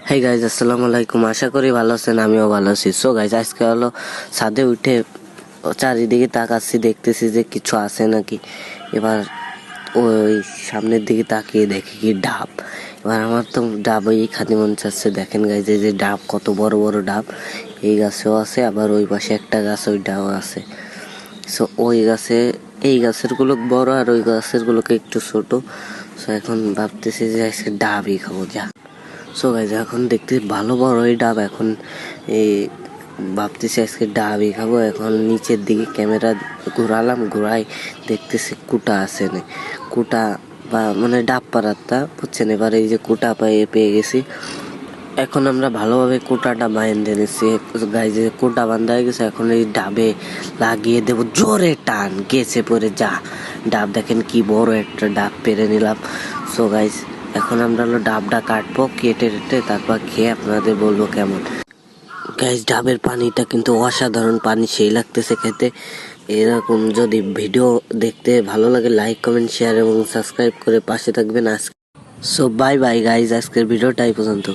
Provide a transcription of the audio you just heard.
Hey guys, আসসালামু আলাইকুম। আশা করি ভালো আছেন, আমিও ভালো আছি। সো গাইজ, আজকে হলো ছাদে উঠে চারিদিকে তাকাচ্ছি, দেখতেছি যে কিছু আছে নাকি। এবার ওই সামনের দিকে তাকিয়ে দেখি কি ডাব। এবার আমার তো ডাব খাতে মন চাচ্ছে। দেখেন গাইজ, এই যে ডাব, কত বড় বড় ডাব। এই গাছেও আছে, আবার ওই পাশে একটা গাছ, ওইটাও আছে। সো ওই গাছে, এই গাছের গুলো বড় আর ওই গাছের গুলোকে একটু ছোট। সো এখন ভাবতেছি যে আজকে ডাবই খাবো। যা সো গাইজ, এখন দেখতে ভালো বড় এই ডাব। এখন এই ভাবতেছি আজকে ডাবই খাবো। এখন নিচের দিকে ক্যামেরা ঘুরালাম, ঘুরাই দেখতেছি কুটা আছে না। কুটা বা মানে ডাব পাড়ারটা বুঝছেন। এবার এই যে কুটা পেয়ে গেছি। এখন আমরা ভালোভাবে কুটাটা বাইন্ধে নিচ্ছি। গাইজে কুটা বান্ধা হয়ে গেছে। এখন এই ডাবে লাগিয়ে দেব, জোরে টান গেছে পরে। যা ডাব দেখেন কি বড় একটা ডাব পেরে নিলাম। সো গাইজ, এখন আমরা হলো ডাবটা কাটবো, কেটে তারপর খেয়ে আপনাদের বলবো কেমন। গাইজ, ডাবের পানিটা কিন্তু অসাধারণ পানি, সেই লাগতেছে খেতে। এরকম যদি ভিডিও দেখতে ভালো লাগে, লাইক কমেন্ট শেয়ার এবং সাবস্ক্রাইব করে পাশে থাকবেন। আজকে সো বাই বাই গাইজ, আজকের ভিডিওটা এই পর্যন্ত।